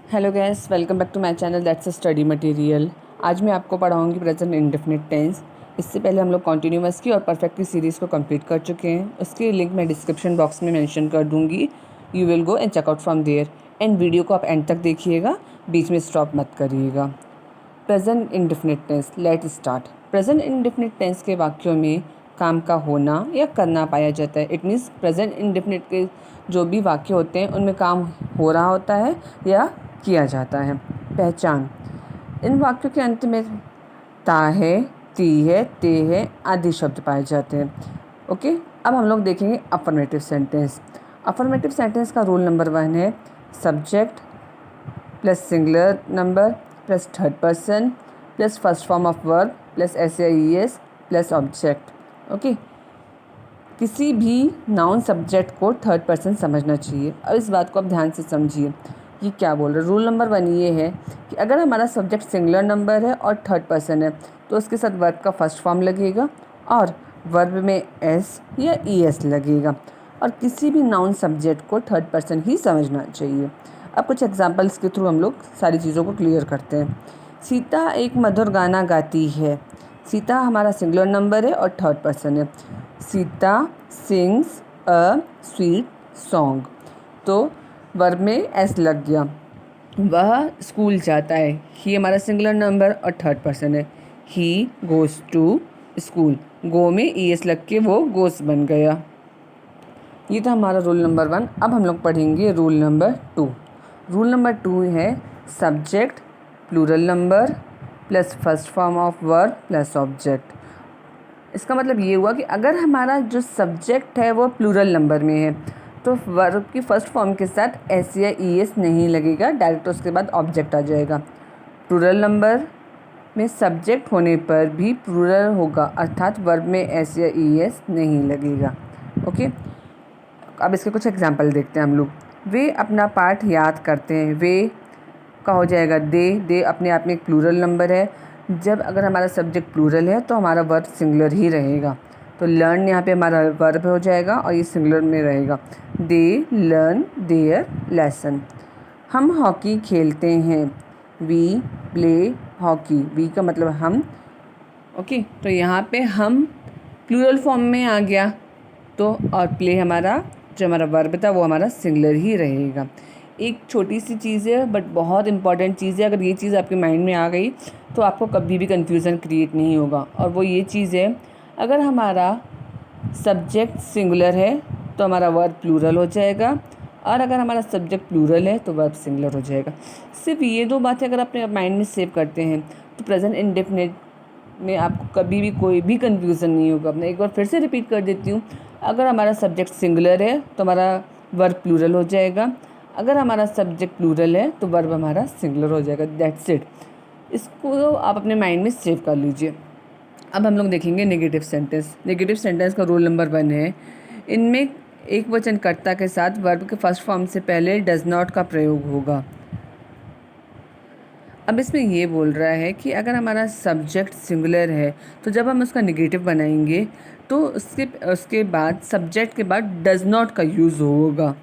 Hello guys, welcome back to my channel that's a study material. आज मैं आपको पढ़ाऊंगी present indefinite tense. इससे पहले हम लोग कॉन्टिन्यूअस की और परफेक्ट की सीरीज़ को कंप्लीट कर चुके हैं। उसकी लिंक मैं डिस्क्रिप्शन बॉक्स में मेंशन कर दूंगी। You will go and check out from there. And video को आप एंड तक देखिएगा, बीच में स्टॉप मत करिएगा। Present indefinite tense, let start. Present indefinite tense के वाक्यों में काम का होना या करना पाया जाता है। इट मीन्स प्रेजेंट इंडेफिनिट के जो भी वाक्य होते हैं उनमें काम हो रहा होता है या किया जाता है। पहचान, इन वाक्यों के अंत में ता है, ती है, ते है आदि शब्द पाए जाते हैं। ओके, अब हम लोग देखेंगे अफर्मेटिव सेंटेंस। अफर्मेटिव सेंटेंस का रूल नंबर 1 है subject plus singular number plus third person plus first form of verb plus S या E S plus object. Okay, किसी भी नाउन सब्जेक्ट को थर्ड पर्सन समझना चाहिए। अब इस बात को आप ध्यान से समझिए, ये क्या बोल रहे हैं। रूल नंबर 1 ये है कि अगर हमारा सब्जेक्ट सिंगुलर नंबर है और थर्ड पर्सन है तो उसके साथ वर्ब का फर्स्ट फॉर्म लगेगा और वर्ब में एस या ई एस लगेगा, और किसी भी नाउन सब्जेक्ट को थर्ड पर्सन ही समझना चाहिए। अब कुछ एग्जांपल्स के थ्रू हम लोग सारी चीज़ों को क्लियर करते हैं। सीता एक मधुर गाना गाती है। सीता हमारा सिंगुलर नंबर है और थर्ड पर्सन है। Sita sings a sweet song, तो वर्ब में एस लग गया। वह स्कूल जाता है। ही हमारा सिंगुलर नंबर और थर्ड पर्सन है। ही गोज़ टू स्कूल, गो में ई एस लग के वो गोस बन गया। ये था हमारा रूल नंबर 1। अब हम लोग पढ़ेंगे रूल नंबर 2। रूल नंबर 2 है subject plural number plus first form of verb plus object. इसका मतलब ये हुआ कि अगर हमारा जो सब्जेक्ट है वो प्लूरल नंबर में है तो वर्ब की फर्स्ट फॉर्म के साथ एस या ई एस नहीं लगेगा, डायरेक्ट उसके बाद ऑब्जेक्ट आ जाएगा। प्लूरल नंबर में सब्जेक्ट होने पर भी प्लूरल होगा, अर्थात वर्ब में एस या ई एस नहीं लगेगा। ओके, अब इसके कुछ एग्जाम्पल देखते हैं हम लोग। वे अपना पाठ याद करते हैं। वे का हो जाएगा दे अपने आप में एक प्लूरल नंबर है। जब अगर हमारा सब्जेक्ट प्लूरल है तो हमारा वर्ब सिंगुलर ही रहेगा, तो लर्न यहाँ पे हमारा वर्ब हो जाएगा और ये सिंगुलर में रहेगा। They learn their lesson. हम हॉकी खेलते हैं। We play hockey. वी का मतलब हम। ओके, तो यहाँ पे हम प्लूरल फॉर्म में आ गया, तो और प्ले हमारा जो हमारा वर्ब था वो हमारा सिंगुलर ही रहेगा। एक छोटी सी चीज़ है बट बहुत इंपॉर्टेंट चीज़ है। अगर ये चीज़ आपके माइंड में आ गई तो आपको कभी भी कन्फ्यूज़न क्रिएट नहीं होगा, और वो ये चीज़ है, अगर हमारा सब्जेक्ट सिंगुलर है तो हमारा वर्ब प्लूरल हो जाएगा, और अगर हमारा सब्जेक्ट प्लूरल है तो वर्ब सिंगुलर हो जाएगा। सिर्फ ये दो बातें अगर अपने माइंड में सेव करते हैं तो प्रेजेंट इंडेफिनिट में आपको कभी भी कोई भी कन्फ्यूज़न नहीं होगा। मैं एक बार फिर से रिपीट कर देती हूँ। अगर हमारा सब्जेक्ट सिंगुलर है तो हमारा वर्ब प्लूरल हो जाएगा, अगर हमारा सब्जेक्ट प्लूरल है तो वर्ब हमारा सिंगुलर हो जाएगा। That's it. इसको आप अपने माइंड में सेव कर लीजिए। अब हम लोग देखेंगे नेगेटिव सेंटेंस। नेगेटिव सेंटेंस का रूल नंबर 1 है इनमें एक वचन कर्ता के साथ वर्ब के फर्स्ट फॉर्म से पहले डज नॉट का प्रयोग होगा। अब इसमें ये बोल रहा है कि अगर हमारा सब्जेक्ट सिंगुलर है तो जब हम उसका नेगेटिव बनाएंगे तो उसके बाद सब्जेक्ट के बाद डज नॉट का यूज़ होगा।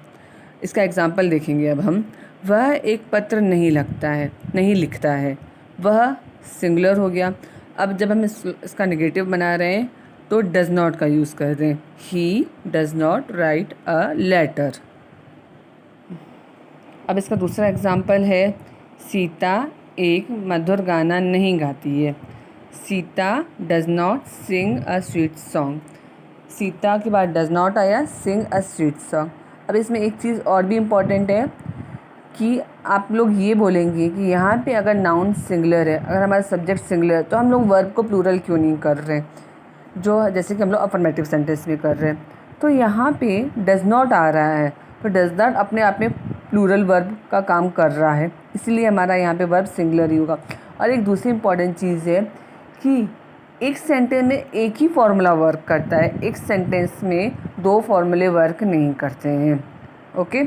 इसका एग्जांपल देखेंगे अब हम। वह एक पत्र नहीं लिखता है। वह सिंगुलर हो गया। अब जब हम इसका नेगेटिव बना रहे हैं तो डज नॉट का यूज़ कर रहे हैं। He does not write a letter. अब इसका दूसरा एग्जांपल है सीता एक मधुर गाना नहीं गाती है। Sita does not sing a sweet song. Sita के बाद डज नॉट आया, सिंग अ स्वीट सॉन्ग। अब इसमें एक चीज़ और भी इम्पॉर्टेंट है कि आप लोग ये बोलेंगे कि यहाँ पे अगर नाउन सिंगुलर है, अगर हमारा सब्जेक्ट सिंगुलर है तो हम लोग वर्ब को प्लूरल क्यों नहीं कर रहे हैं, जो जैसे कि हम लोग अफर्मेटिव सेंटेंस में कर रहे हैं। तो यहाँ पे डज नॉट आ रहा है, तो डज नॉट अपने आप में प्लूरल वर्ब का काम कर रहा है, इसलिए हमारा यहाँ पे वर्ब सिंगुलर ही होगा। और एक दूसरी इंपॉर्टेंट चीज़ है कि एक सेंटेंस में एक ही फॉर्मूला वर्क करता है, एक सेंटेंस में दो फॉर्मूले वर्क नहीं करते हैं। ओके,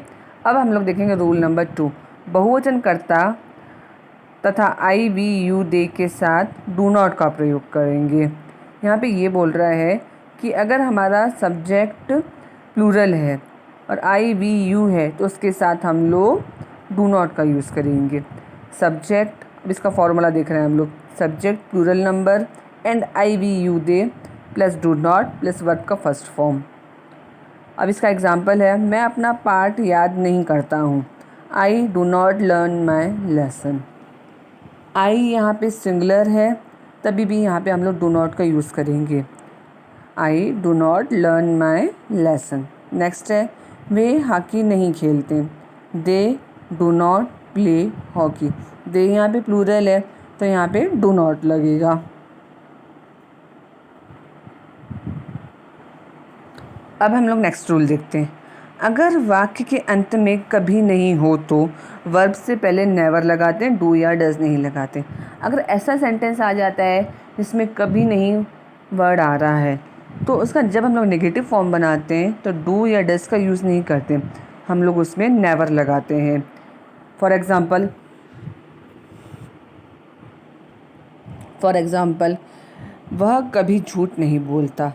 अब हम लोग देखेंगे रूल नंबर 2। बहुवचन कर्ता तथा आई वी यू दे के साथ डू नॉट का प्रयोग करेंगे। यहाँ पे ये बोल रहा है कि अगर हमारा सब्जेक्ट प्लूरल है और आई वी यू है तो उसके साथ हम लोग डू नॉट का यूज़ करेंगे। सब्जेक्ट, अब इसका फॉर्मूला देख रहे हैं हम लोग, subject plural number and I we you they plus do not plus verb का फर्स्ट फॉर्म। अब इसका एग्जाम्पल है, मैं अपना पाठ याद नहीं करता हूँ। I do not learn my lesson. I यहाँ पे सिंगुलर है, तभी भी यहाँ पे हम लोग डू नॉट का यूज़ करेंगे। I do not learn my lesson. Next है, वे हॉकी नहीं खेलते। They do not play hockey. They यहाँ पे प्लूरल है तो यहाँ पे डू नॉट लगेगा। अब हम लोग नेक्स्ट रूल देखते हैं। अगर वाक्य के अंत में कभी नहीं हो तो वर्ब से पहले नेवर लगाते हैं, डू या डज नहीं लगाते। अगर ऐसा सेंटेंस आ जाता है जिसमें कभी नहीं वर्ड आ रहा है तो उसका जब हम लोग नेगेटिव फॉर्म बनाते हैं तो डू या डज का यूज़ नहीं करते, हम लोग उसमें नेवर लगाते हैं। फॉर एग्ज़ाम्पल वह कभी झूठ नहीं बोलता,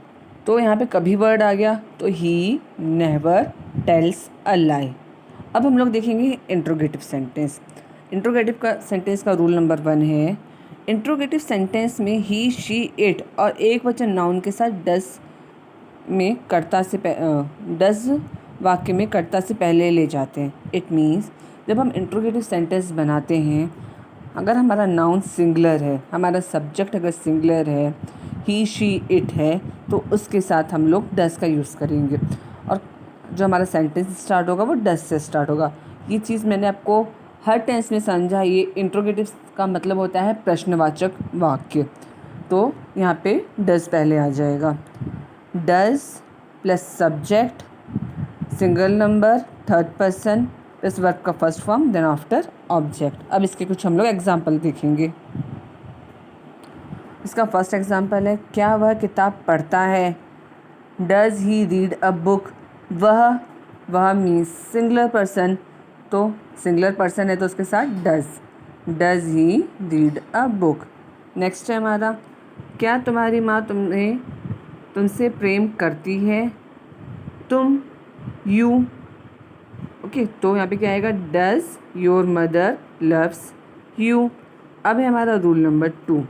तो यहाँ पे कभी वर्ड आ गया तो ही नेवर टेल्स अ लाई। अब हम लोग देखेंगे इंट्रोगेटिव सेंटेंस। इंट्रोगेटिव का सेंटेंस का रूल नंबर 1 है, इंट्रोगेटिव सेंटेंस में ही शी इट और एक वचन नाउन के साथ डज में डज वाक्य में कर्ता से पहले ले जाते हैं। इट मीन्स जब हम इंट्रोगेटिव सेंटेंस बनाते हैं, अगर हमारा नाउन सिंगुलर है, हमारा सब्जेक्ट अगर सिंगुलर है, ही शी इट है, तो उसके साथ हम लोग डज का यूज़ करेंगे और जो हमारा सेंटेंस स्टार्ट होगा वो डज से स्टार्ट होगा। ये चीज़ मैंने आपको हर टेंस में समझा। ये इंट्रोगेटिव का मतलब होता है प्रश्नवाचक वाक्य, तो यहाँ पे डज पहले आ जाएगा। Does plus subject single number third person plus verb का first form then after object. अब इसके कुछ हम लोग एग्जाम्पल देखेंगे। इसका फर्स्ट एग्जाम्पल है, क्या वह किताब पढ़ता है। Does he read a book. वह मीन्स सिंगुलर पर्सन, तो सिंगुलर पर्सन है तो उसके साथ does he read a book. Next है हमारा, क्या तुम्हारी माँ तुमसे प्रेम करती है। यू ओके, तो यहाँ पे क्या आएगा, does your mother loves you. अब है हमारा रूल नंबर 2।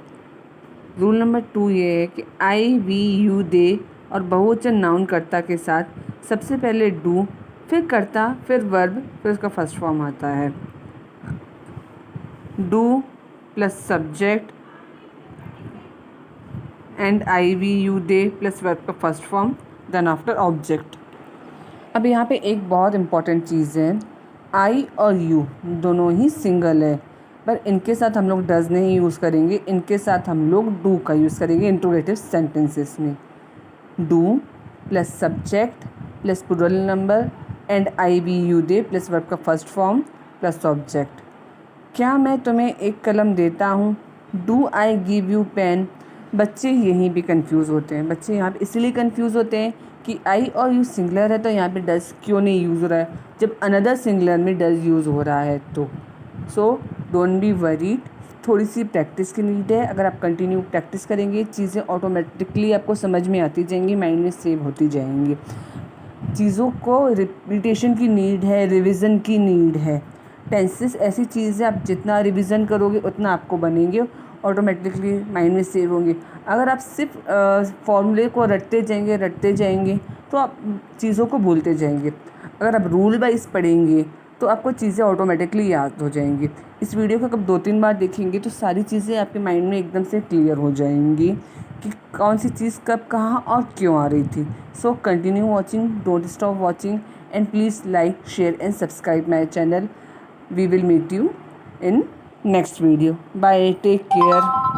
रूल नंबर 2 ये है कि आई वी यू दे और बहुवचन नाउन कर्ता के साथ सबसे पहले डू, फिर कर्ता, फिर वर्ब, फिर उसका फर्स्ट फॉर्म आता है। Do plus subject and I we you they plus verb का first form then after object. अब यहाँ पे एक बहुत इम्पॉर्टेंट चीज़ है, आई और यू दोनों ही सिंगल है, पर इनके साथ हम लोग डज नहीं यूज़ करेंगे, इनके साथ हम लोग डू का यूज़ करेंगे इंट्रोगेटिव सेंटेंसेस में। Do plus subject plus plural number and I we you they plus verb का फर्स्ट फॉर्म प्लस ऑब्जेक्ट। क्या मैं तुम्हें एक कलम देता हूँ। Do I give you pen. बच्चे यहीं भी कंफ्यूज होते हैं, बच्चे यहाँ पे इसलिए कंफ्यूज होते हैं कि आई और यू सिंगुलर है तो यहाँ पे डज क्यों नहीं यूज़ हो रहा है, जब अनदर सिंगुलर में डज यूज़ हो रहा है। तो सो डोंट बी वरीड, थोड़ी सी प्रैक्टिस की नीड है। अगर आप कंटिन्यू प्रैक्टिस करेंगे चीज़ें ऑटोमेटिकली आपको समझ में आती जाएंगी, माइंड में सेव होती जाएंगी। चीज़ों को रिपीटेशन की नीड है, रिविज़न की नीड है। टेंसेस ऐसी चीज़ है, आप जितना रिवीजन करोगे उतना आपको बनेंगे, ऑटोमेटिकली माइंड में सेव होंगे। अगर आप सिर्फ फॉर्मूले को रटते जाएंगे तो आप चीज़ों को भूलते जाएंगे। अगर आप रूल वाइज पढ़ेंगे तो आपको चीज़ें ऑटोमेटिकली याद हो जाएंगी। इस वीडियो को कब 2-3 बार देखेंगे तो सारी चीज़ें आपके माइंड में एकदम से क्लियर हो जाएंगी कि कौन सी चीज़ कब कहाँ और क्यों आ रही थी। So continue watching, don't stop watching and please like, share and subscribe my channel. We will meet you in next video. Bye. Take care.